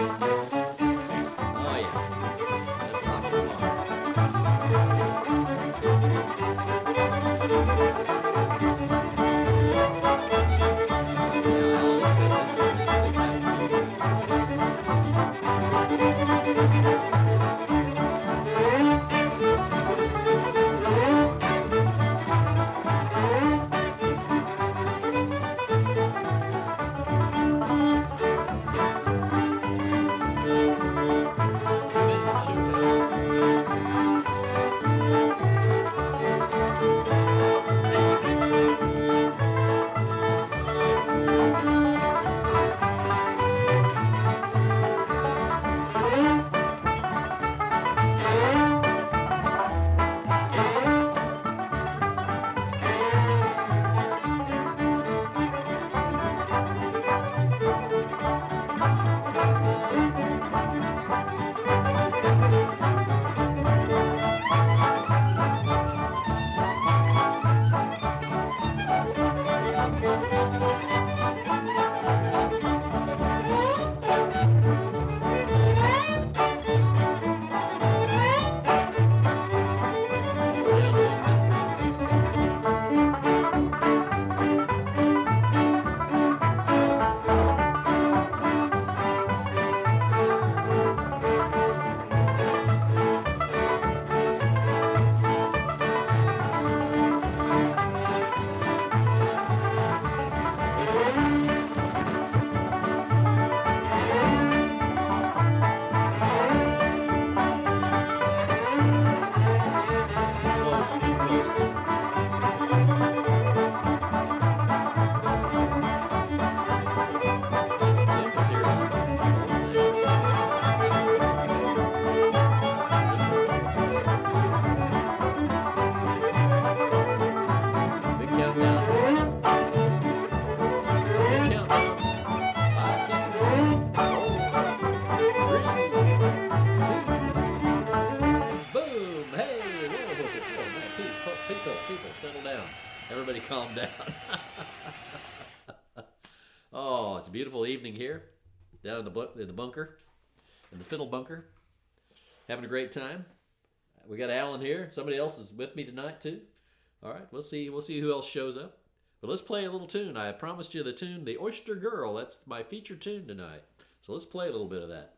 Oh yeah. Let's watch the Yeah, all this few minutes to showtime. Lower down a little bit there. Getting close, getting close. Tip was here last time. The whole thing. Let's see if it's just working its way up. Big countdown. Big countdown. 5 seconds. 4, 3, 2, boom. Hey, whoa, whoa, man, people, settle down. Everybody calm down. Oh, it's a beautiful evening here down in the bunker, in the fiddle bunker. Having a great time. We got Alan here. Somebody else is with me tonight too. All right, we'll see who else shows up. But let's play a little tune. I promised you the tune, the Oyster Girl. That's my feature tune tonight. So let's play a little bit of that.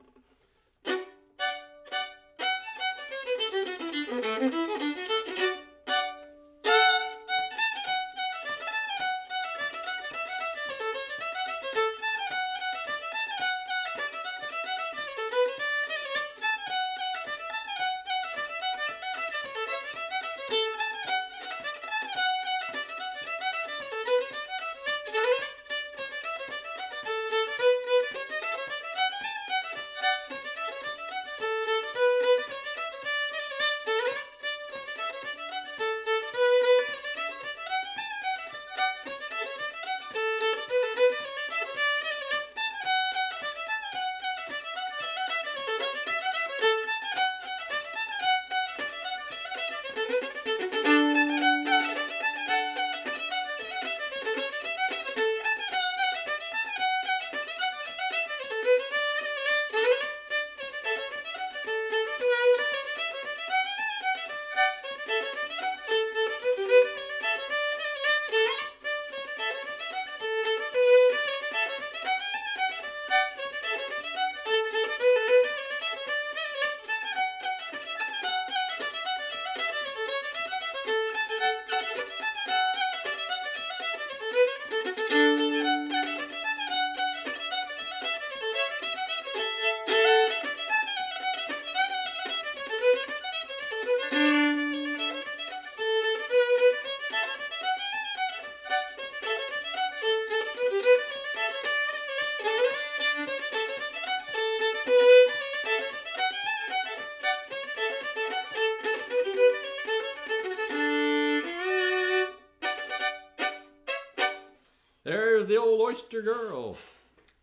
There's the old Oyster Girl.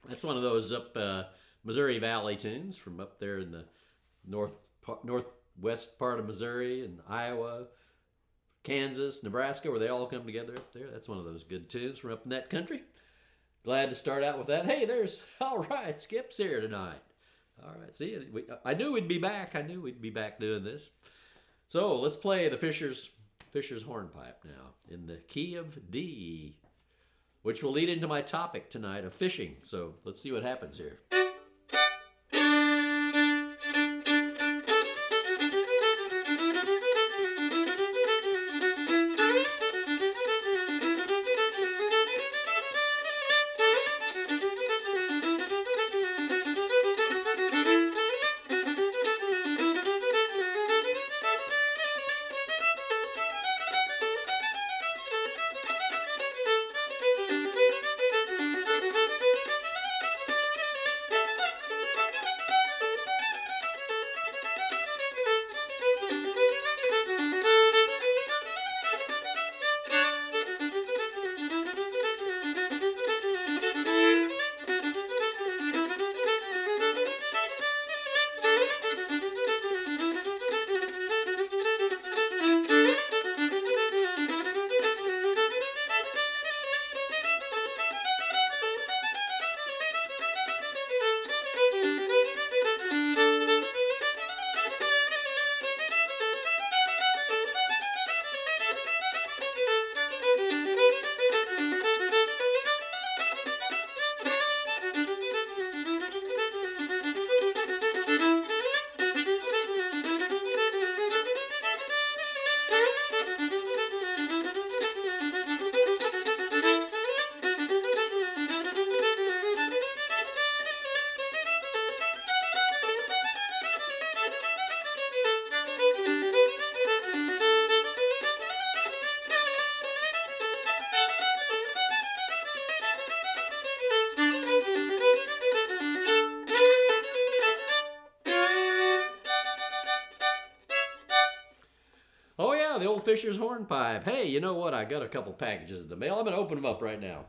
That's one of those up Missouri Valley tunes from up there in the northwest part of Missouri and Iowa, Kansas, Nebraska, where they all come together up there. That's one of those good tunes from up in that country. Glad to start out with that. Hey, all right, Skip's here tonight. All right. See, I knew we'd be back. I knew we'd be back doing this. So let's play the Fisher's Hornpipe now in the key of D, which will lead into my topic tonight of fishing. So let's see what happens here. Oh yeah, the old Fisher's Hornpipe. Hey, you know what? I got a couple packages in the mail. I'm going to open them up right now.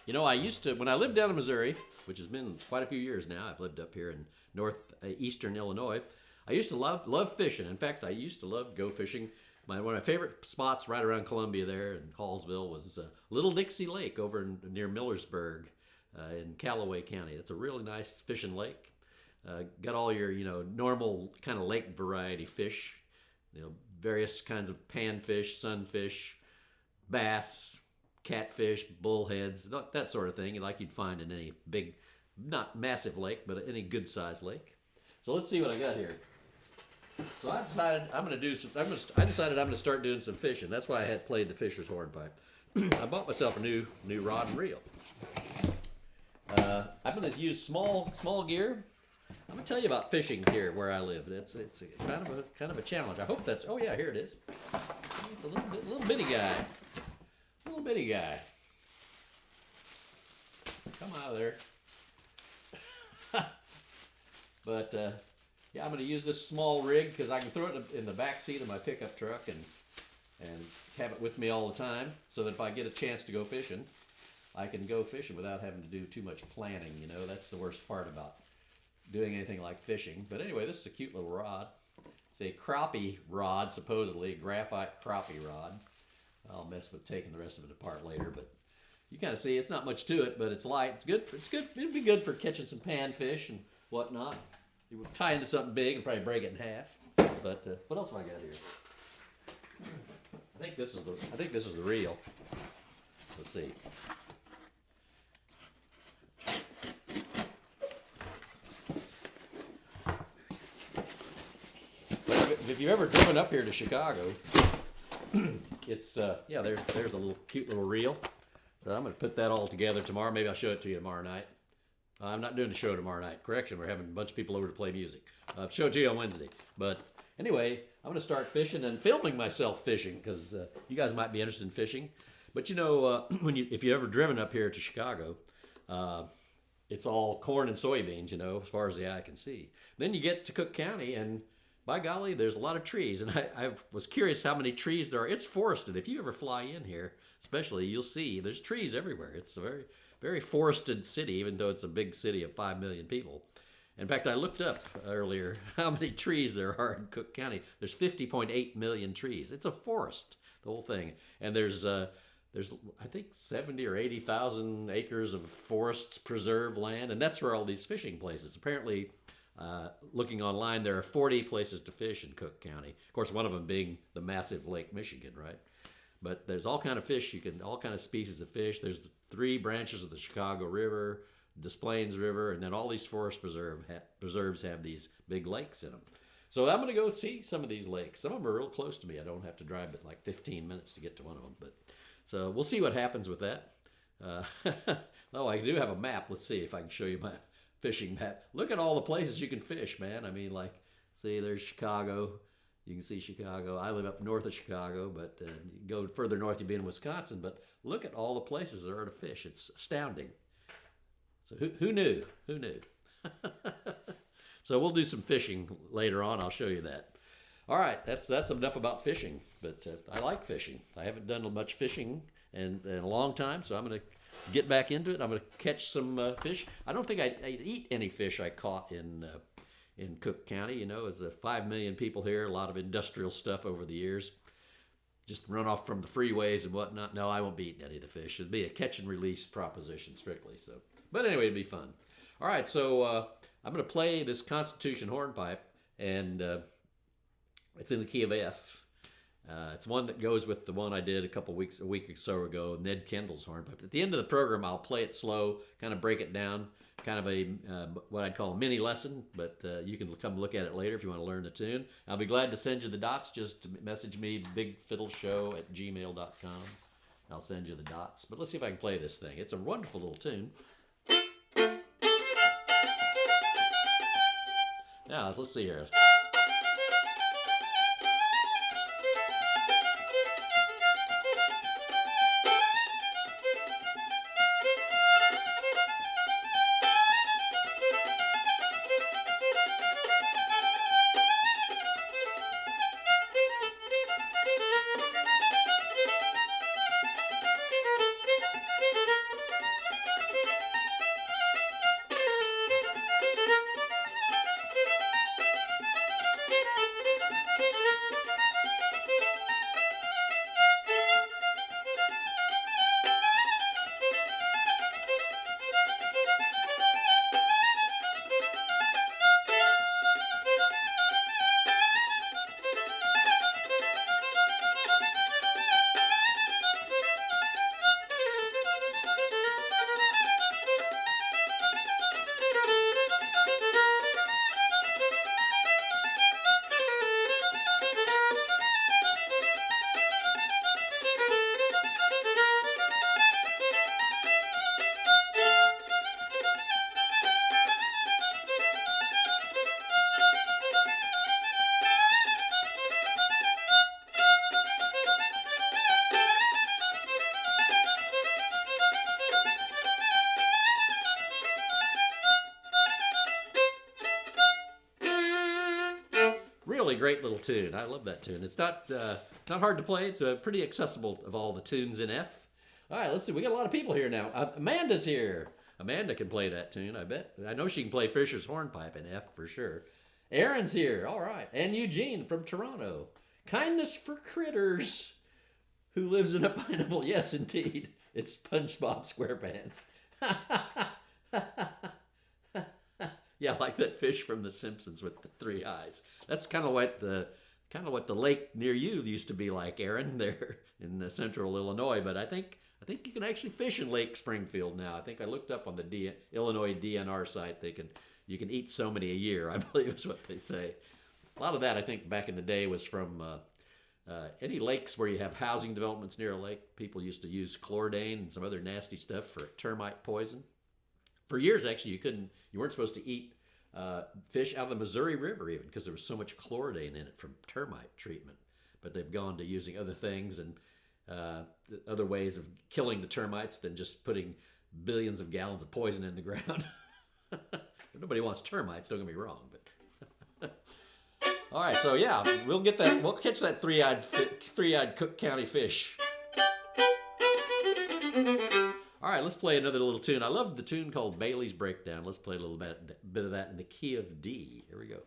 You know, I used to, when I lived down in Missouri, which has been quite a few years now, I've lived up here in northeastern Illinois. I used to love fishing. In fact, I used to love go fishing. One of my favorite spots right around Columbia there in Hallsville was Little Dixie Lake over near Millersburg in Callaway County. It's a really nice fishing lake. Got all your, normal kind of lake variety fish. Various kinds of panfish, sunfish, bass, catfish, bullheads, that sort of thing, like you'd find in any big, not massive lake, but any good-sized lake. So let's see what I got here. So I decided I'm going to start doing some fishing. That's why I had played the Fisher's Hornpipe. I bought myself a new rod and reel. I'm going to use small gear. I'm going to tell you about fishing here where I live. It's kind of a challenge. I hope that's. Oh yeah, here it is. It's a little bitty guy. Little bitty guy. Come out of there. But yeah, I'm going to use this small rig because I can throw it in the back seat of my pickup truck and have it with me all the time, so that if I get a chance to go fishing, I can go fishing without having to do too much planning. That's the worst part about doing anything like fishing. But anyway, this is a cute little rod. It's a crappie rod, supposedly, a graphite crappie rod. I'll mess with taking the rest of it apart later, but you kind of see it's not much to it, but it's light. It's good. It'd be good for catching some panfish and whatnot. You would tie into something big and probably break it in half. But what else have I got here? I think this is the reel. Let's see. If you've ever driven up here to Chicago, it's there's a cute little reel. So I'm going to put that all together tomorrow. Maybe I'll show it to you tomorrow night. I'm not doing the show tomorrow night. Correction, we're having a bunch of people over to play music. I'll show it to you on Wednesday. But anyway, I'm going to start fishing and filming myself fishing because you guys might be interested in fishing. But if you've ever driven up here to Chicago, it's all corn and soybeans, as far as the eye can see. Then you get to Cook County, and by golly, there's a lot of trees. And I was curious how many trees there are. It's forested. If you ever fly in here, especially, you'll see there's trees everywhere. It's a very, very forested city, even though it's a big city of 5 million people. In fact, I looked up earlier how many trees there are in Cook County. There's 50.8 million trees. It's a forest, the whole thing. And there's there's I think 70 or 80,000 acres of forests preserve land, and that's where all these fishing places. Apparently, looking online, there are 40 places to fish in Cook County. Of course, one of them being the massive Lake Michigan, right? But there's all kind of fish. All kind of species of fish. There's 3 branches of the Chicago River, Des Plaines River, and then all these forest preserves have these big lakes in them. So I'm going to go see some of these lakes. Some of them are real close to me. I don't have to drive but like 15 minutes to get to one of them. But so we'll see what happens with that. Oh, I do have a map. Let's see if I can show you my fishing map. Look at all the places you can fish, man. I mean, like, see, there's Chicago. You can see Chicago. I live up north of Chicago, but you go further north, you'll be in Wisconsin. But look at all the places there are to fish. It's astounding. So who knew? Who knew? So we'll do some fishing later on. I'll show you that. All right, that's enough about fishing. But I like fishing. I haven't done much fishing in a long time, so I'm going to get back into it. I'm going to catch some fish. I don't think I'd eat any fish I caught in Cook County. You know, there's 5 million people here, a lot of industrial stuff over the years. Just run off from the freeways and whatnot. No, I won't be eating any of the fish. It'd be a catch and release proposition strictly. So, but anyway, it'd be fun. All right, so I'm going to play this Constitution hornpipe, and it's in the key of F. It's one that goes with the one I did a week or so ago, Ned Kendall's hornpipe. At the end of the program, I'll play it slow, kind of break it down, kind of a what I'd call a mini lesson, but you can come look at it later if you want to learn the tune. I'll be glad to send you the dots. Just message me, bigfiddleshow@gmail.com. I'll send you the dots. But let's see if I can play this thing. It's a wonderful little tune. Now, let's see here. Really great little tune. I love that tune. It's not hard to play. It's pretty accessible of all the tunes in F. All right, let's see. We got a lot of people here now. Amanda's here. Amanda can play that tune, I bet. I know she can play Fisher's Hornpipe in F for sure. Aaron's here. All right. And Eugene from Toronto. Kindness for Critters, who lives in a pineapple. Yes, indeed. It's SpongeBob SquarePants. Yeah, like that fish from The Simpsons with the 3 eyes. That's kind of what the lake near you used to be like, Aaron, there in central Illinois. But I think you can actually fish in Lake Springfield now. I think I looked up on the Illinois DNR site. You can eat so many a year, I believe is what they say. A lot of that, I think, back in the day was from any lakes where you have housing developments near a lake. People used to use chlordane and some other nasty stuff for termite poison. For years, actually, you weren't supposed to eat fish out of the Missouri River even because there was so much chlordane in it from termite treatment. But they've gone to using other things and other ways of killing the termites than just putting billions of gallons of poison in the ground. Nobody wants termites, don't get me wrong. But all right, so yeah, we'll catch that three-eyed Cook County fish. All right, let's play another little tune. I love the tune called Bailey's Breakdown. Let's play a little bit of that in the key of D. Here we go.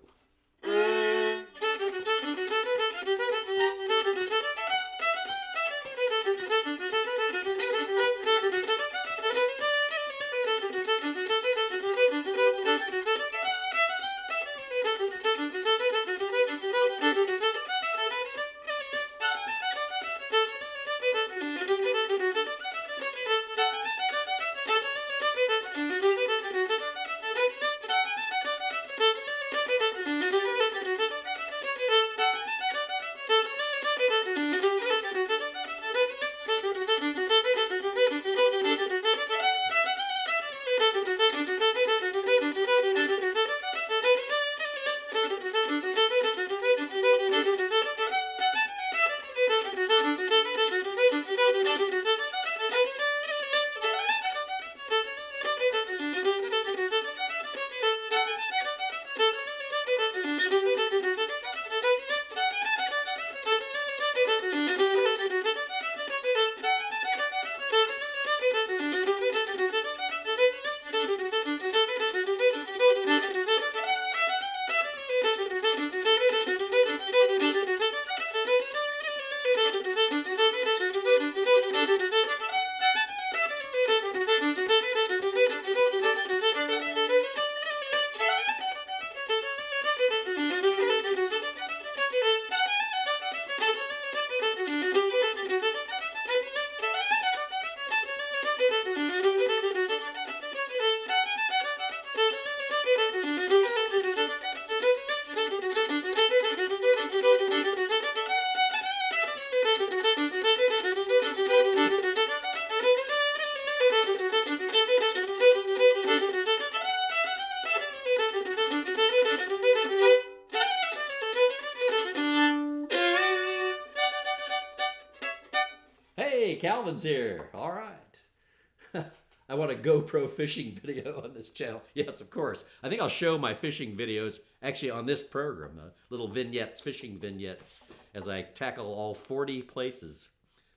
Calvin's here. All right. I want a GoPro fishing video on this channel. Yes, of course. I think I'll show my fishing videos actually on this program. Little vignettes, fishing vignettes, as I tackle all 40 places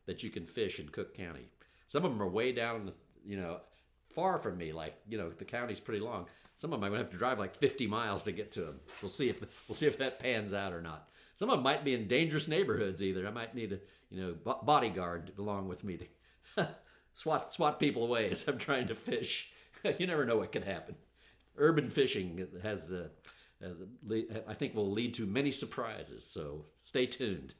that you can fish in Cook County. Some of them are way down, far from me. Like, the county's pretty long. Some of them I'm gonna have to drive like 50 miles to get to them. We'll see if that pans out or not. Some of them might be in dangerous neighborhoods either. I might need a bodyguard along with me to swat people away as I'm trying to fish. You never know what can happen. Urban fishing I think will lead to many surprises. So stay tuned.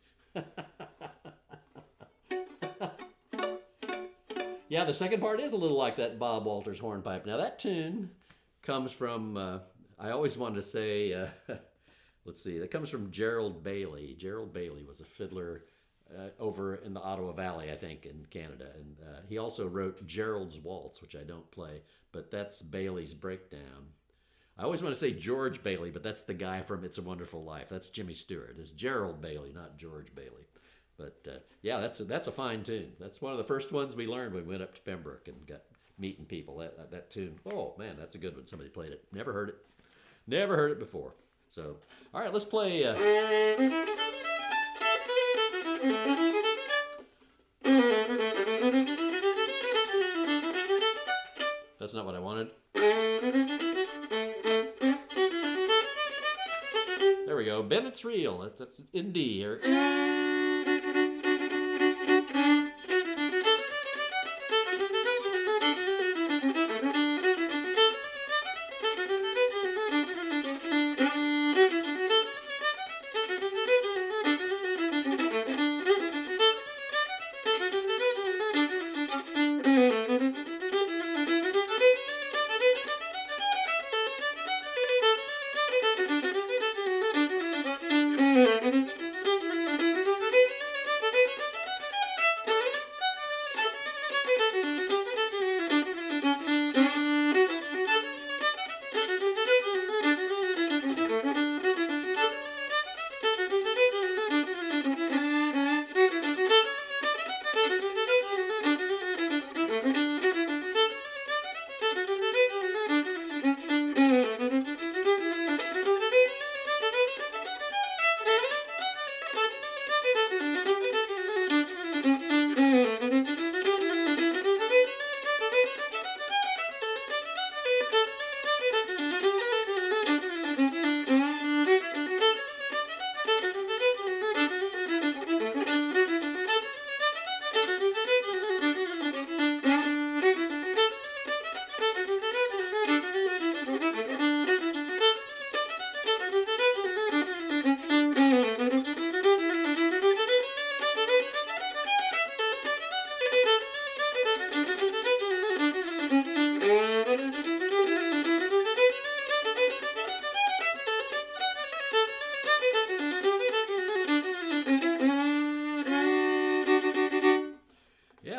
Yeah, the second part is a little like that Bob Walters hornpipe. Now that tune comes from, I always wanted to say, let's see, that comes from Gerald Bailey. Gerald Bailey was a fiddler over in the Ottawa Valley, I think, in Canada. And he also wrote Gerald's Waltz, which I don't play, but that's Bailey's breakdown. I always want to say George Bailey, but that's the guy from It's a Wonderful Life. That's Jimmy Stewart. It's Gerald Bailey, not George Bailey. But yeah, that's a fine tune. That's one of the first ones we learned when we went up to Pembroke and got meeting people. That tune. Oh man, that's a good one. Somebody played it. Never heard it. Never heard it before. So, all right, let's play. That's not what I wanted. There we go. Bennett's Reel. That's in D.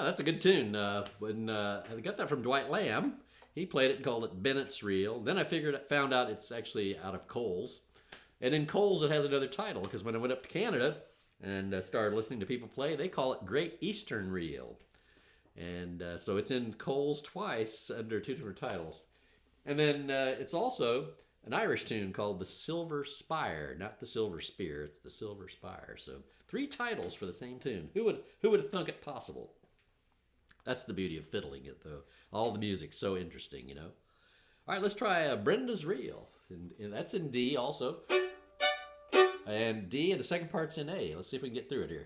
That's a good tune. When I got that from Dwight Lamb, he played it and called it Bennett's Reel. Then I found out it's actually out of Cole's. And in Cole's it has another title, because when I went up to Canada and started listening to people play, they call it Great Eastern Reel. And so it's in Cole's twice under two different titles. And then it's also an Irish tune called The Silver Spire, not the Silver Spear, it's the Silver Spire. So 3 titles for the same tune. Who would have thunk it possible? That's the beauty of fiddling it, though. All the music's so interesting, All right, let's try Brenda's Reel. And that's in D also. And D, and the second part's in A. Let's see if we can get through it here.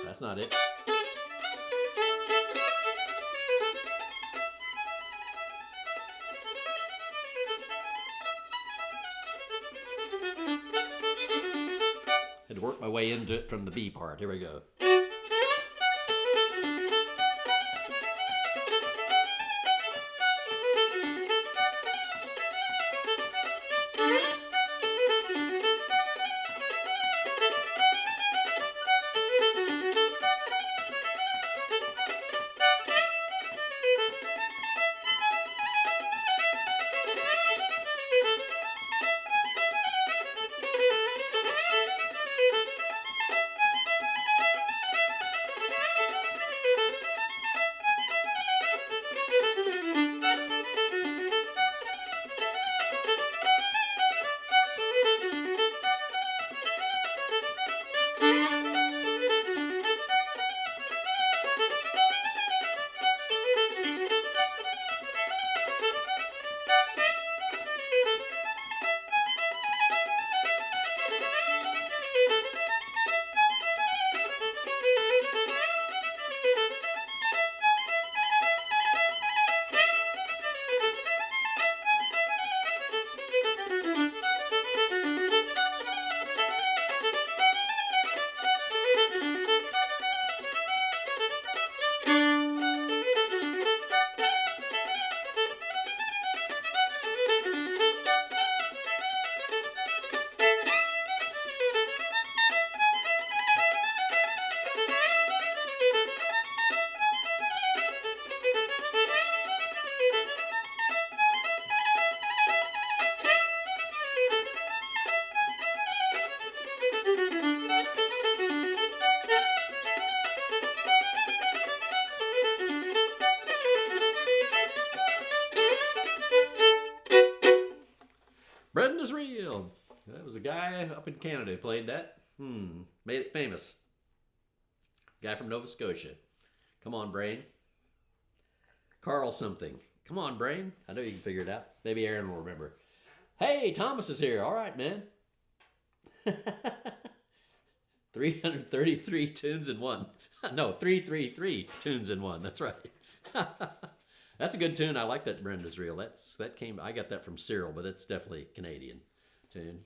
That's not it. Had to work my way into it from the B part. Here we go. Brenda's Reel. That was a guy up in Canada who played that. Made it famous. Guy from Nova Scotia. Come on, Brain. Carl something. Come on, Brain. I know you can figure it out. Maybe Aaron will remember. Hey, Thomas is here. All right, man. 333 tunes in one. No, 333 tunes in one. That's right. That's a good tune. I like that Brenda's Reel. I got that from Cyril, but it's definitely a Canadian tune.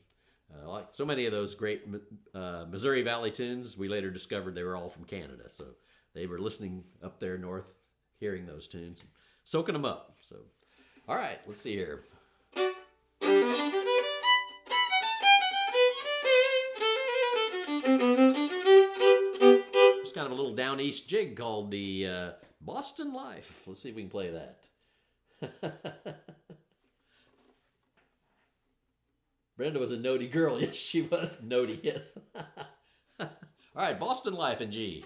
Like so many of those great Missouri Valley tunes, we later discovered they were all from Canada. So they were listening up there north, hearing those tunes, soaking them up. So, all right, let's see here. It's kind of a little down east jig called the Boston Life. Let's see if we can play that. Brenda was a notey girl. Yes, she was notey, yes. All right, Boston Life in G.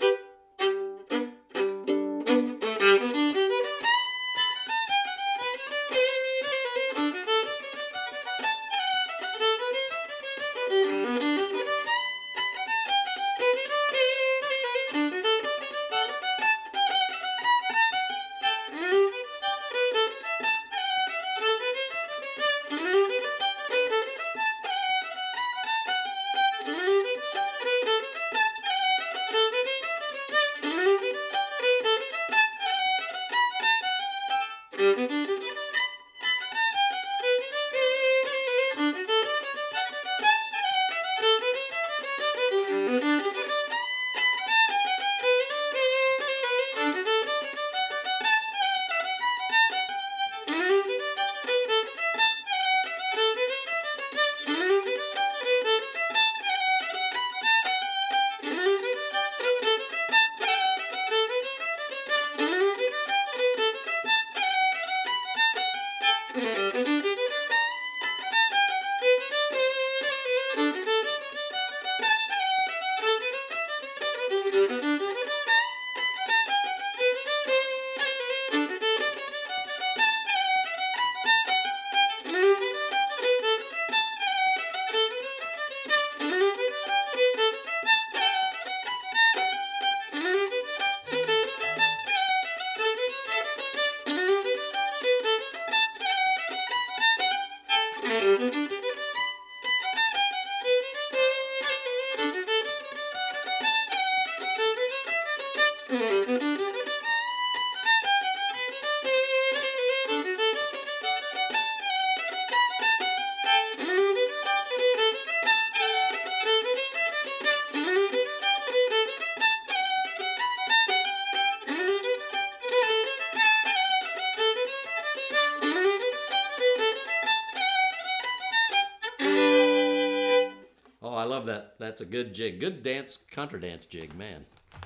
I love that. That's a good jig. Good dance, contra dance jig, man.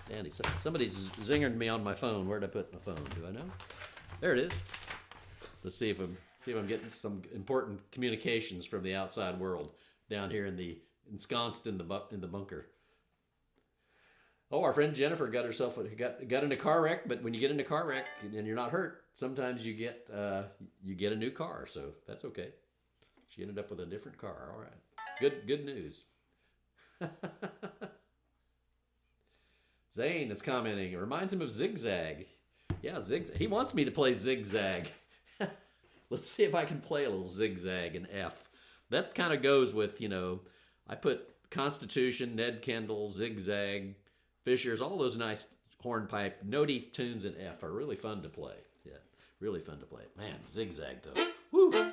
Dandy. Somebody's zingering me on my phone. Where'd I put my phone? Do I know? There it is. Let's see if I'm getting some important communications from the outside world down here ensconced in the bunker. Oh, our friend Jennifer got in a car wreck. But when you get in a car wreck and you're not hurt, sometimes you get a new car. So that's okay. She ended up with a different car. All right. Good news. Zane is commenting. It reminds him of Zigzag. Yeah, Zigzag. He wants me to play Zigzag. Let's see if I can play a little Zigzag in F. That kind of goes with, I put Constitution, Ned Kendall, Zigzag, Fishers, all those nice hornpipe, notey tunes in F are really fun to play. Yeah, really fun to play. Man, Zigzag though. Woo!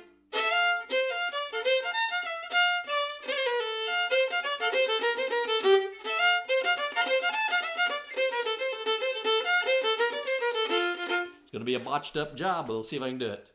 It's going to be a botched up job, but we'll see if I can do it.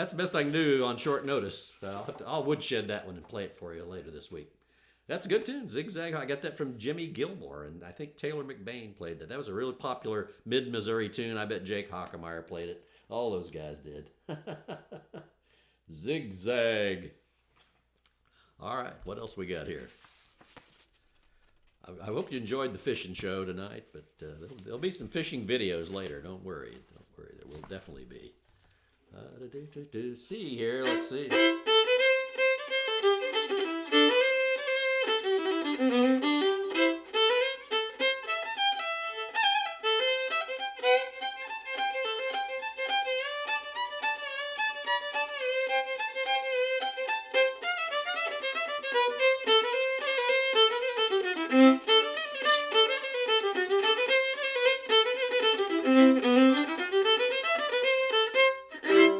that's the best I can do on short notice. I'll woodshed that one and play it for you later this week. That's a good tune, Zigzag. I got that from Jimmy Gilmore, and I think Taylor McBain played that. That was a really popular mid-Missouri tune. I bet Jake Hockemeyer played it. All those guys did. Zigzag. All right, what else we got here? I hope you enjoyed the fishing show tonight, but there'll be some fishing videos later. Don't worry. Don't worry. There will definitely be. See here. Let's see.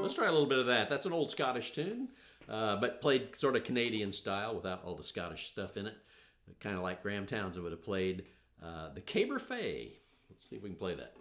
Let's try a little bit of that. That's an old Scottish tune, but played sort of Canadian style without all the Scottish stuff in it. Kind of like Graham Townsend would have played the Caber Fay. Let's see if we can play that.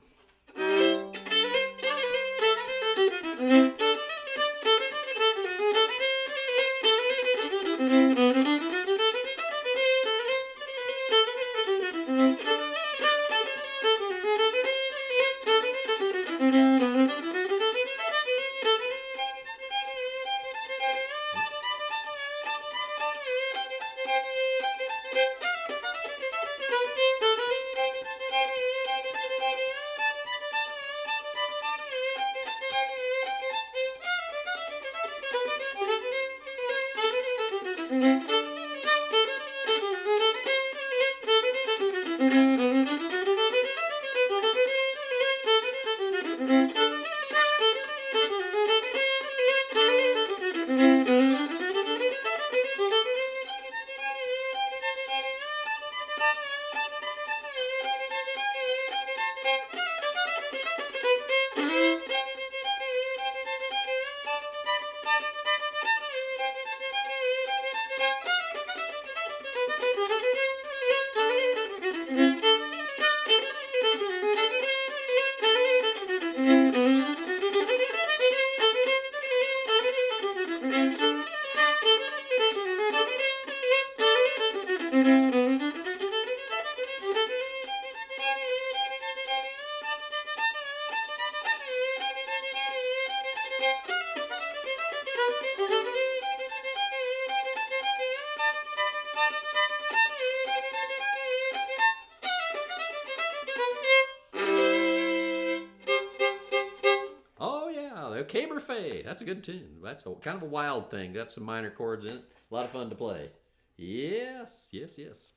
Caber Fay. That's a good tune. That's kind of a wild thing. Got some minor chords in it. A lot of fun to play. Yes, yes, yes.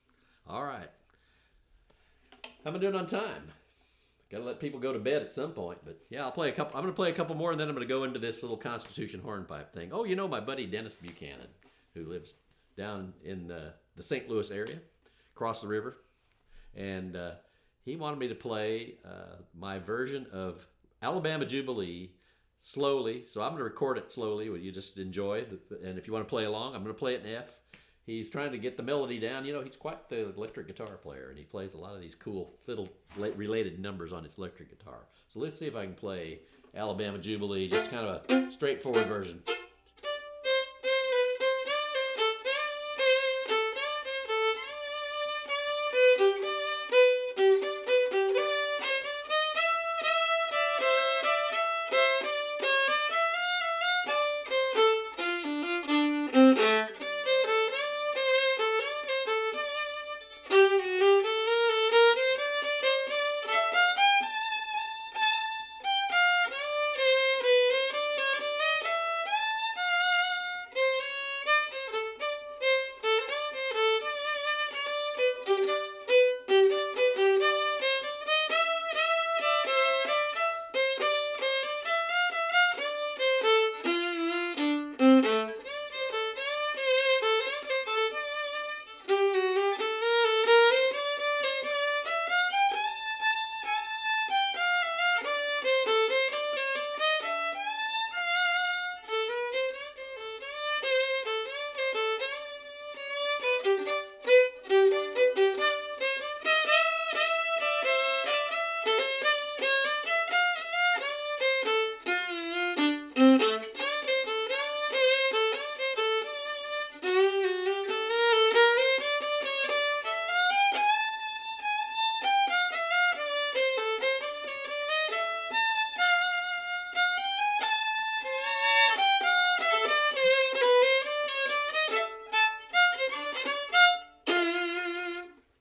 All right. How am I doing on time? Got to let people go to bed at some point. But yeah, I'll play a couple. I'm going to play a couple more, and then I'm going to go into this little Constitution hornpipe thing. Oh, you know my buddy Dennis Buchanan, who lives down in the St. Louis area, across the river, and he wanted me to play my version of Alabama Jubilee slowly. So I'm going to record it slowly. Will you just enjoy? And if you want to play along, I'm going to play it in F. He's trying to get the melody down. You know, he's quite the electric guitar player, and he plays a lot of these cool fiddle-related numbers on his electric guitar. So let's see if I can play Alabama Jubilee, just kind of a straightforward version.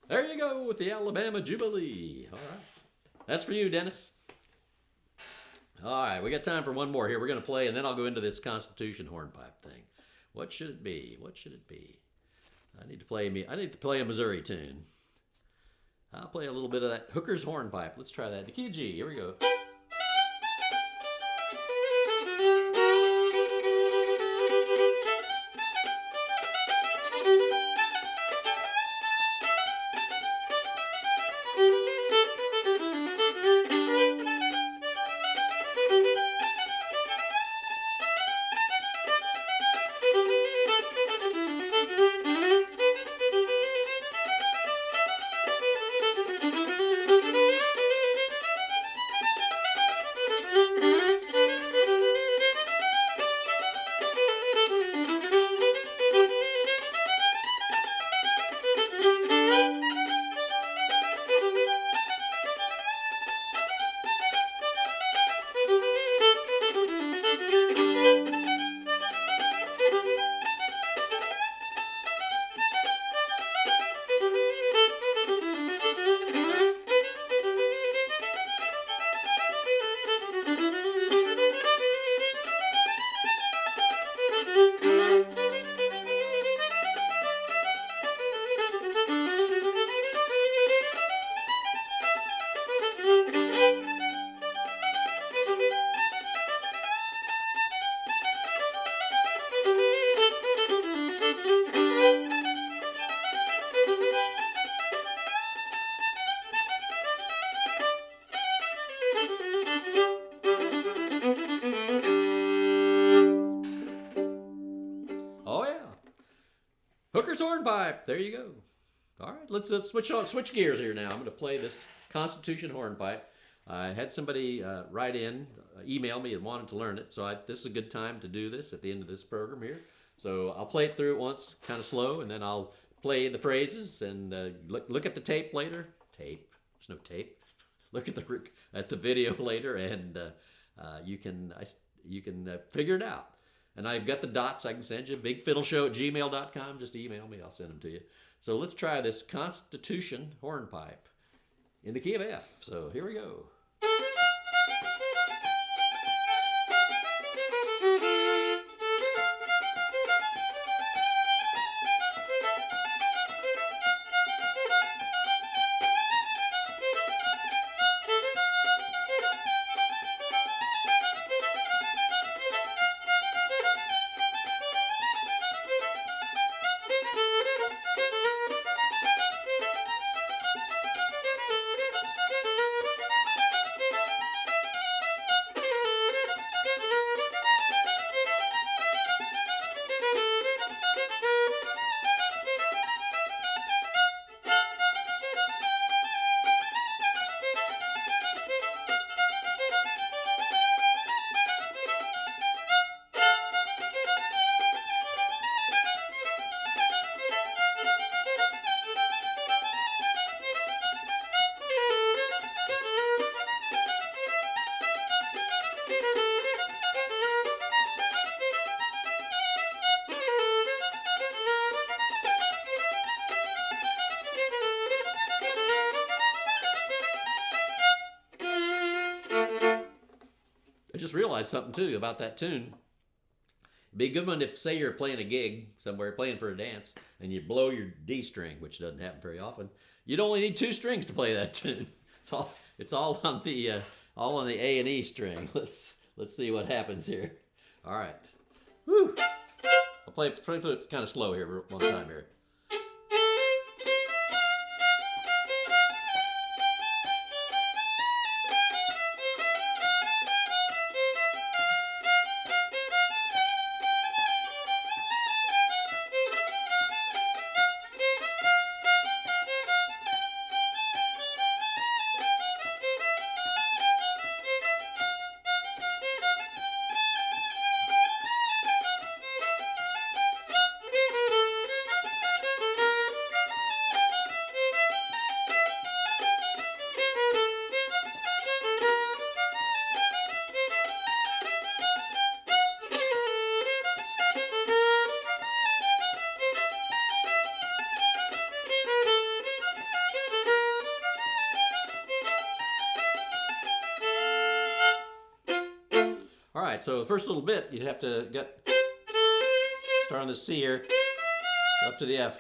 There you go with the Alabama Jubilee. All right. That's for you, Dennis. All right, we got time for one more here. We're going to play, and then I'll go into this Constitution hornpipe thing. What should it be? What should it be? I need to play a Missouri tune. I'll play a little bit of that Hooker's hornpipe. Let's try that. The key of G. Here we go. Oh yeah, Hooker's hornpipe. There you go. All right, let's switch gears here now. I'm going to play this Constitution hornpipe. I had somebody write in, email me, and wanted to learn it. So this is a good time to do this at the end of this program here. So I'll play it through it once, kind of slow, and then I'll play the phrases and look at the tape later. Tape. There's no tape. Look at the video later, and you can figure it out. And I've got the dots I can send you. bigfiddleshow@gmail.com. Just email me. I'll send them to you. So let's try this Constitution hornpipe in the key of F. So here we go. I just realized something too about that tune. It'd be a good one if, say, you're playing a gig somewhere, playing for a dance, and you blow your D string, which doesn't happen very often. You'd only need 2 strings to play that tune. It's all on the A and E string. Let's see what happens here. All right. Woo. I'll play it kind of slow here one time here. right, so the first little bit, you have to start on the C here, up to the F.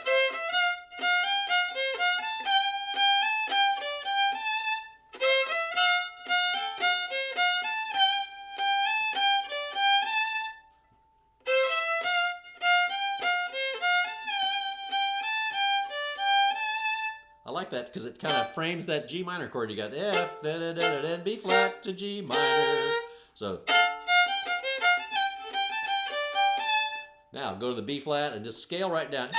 I like that because it kind of frames that G minor chord. You got F, da da da da, then B flat to G minor. So now go to the B flat and just scale right down.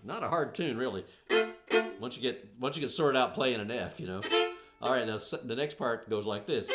Not a hard tune, really. Once you get sorted out playing an F, you know. All right, now the next part goes like this.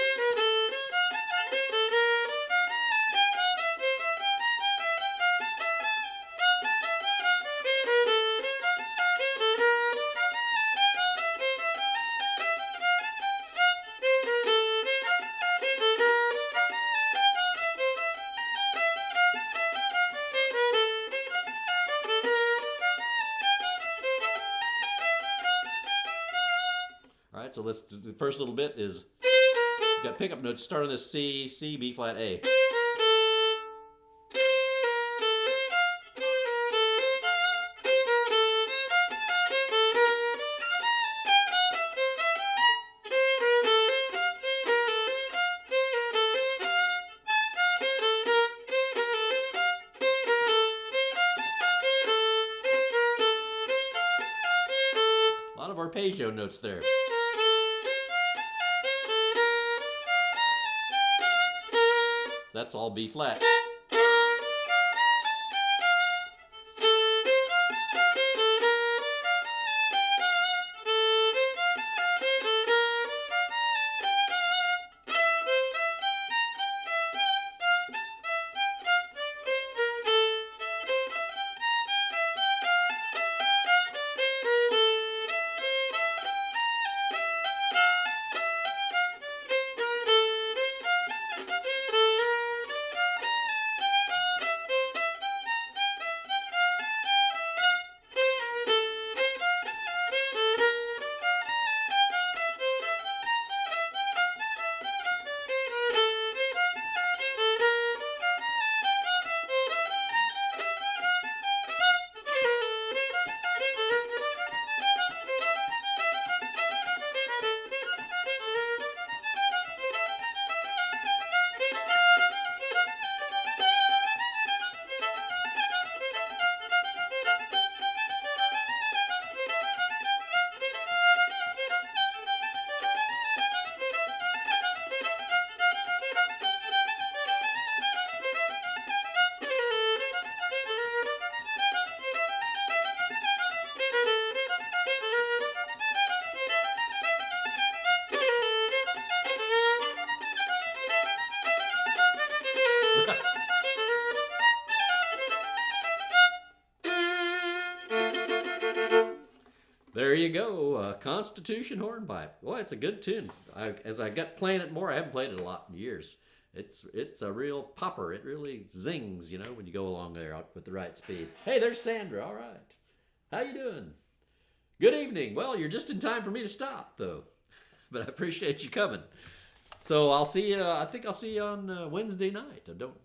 All right, so the first little bit is, you got pickup notes, start on this C, C, B flat, A. A lot of arpeggio notes there. That's all B flat. There you go, Constitution Hornpipe. Boy, it's a good tune. As I got playing it more, I haven't played it a lot in years. It's a real popper. It really zings, you know, when you go along there out with the right speed. Hey, there's Sandra. All right. How you doing? Good evening. Well, you're just in time for me to stop, though. But I appreciate you coming. So I'll see you. I think I'll see you on Wednesday night. I don't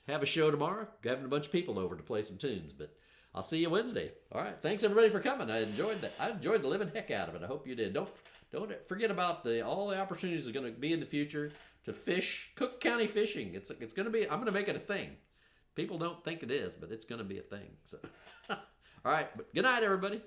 have a show tomorrow. Having a bunch of people over to play some tunes, but I'll see you Wednesday. All right. Thanks everybody for coming. I enjoyed that. I enjoyed the living heck out of it. I hope you did. Don't forget about all the opportunities that are going to be in the future to fish. Cook County fishing. It's going to be. I'm going to make it a thing. People don't think it is, but it's going to be a thing. So, all right. But good night, everybody.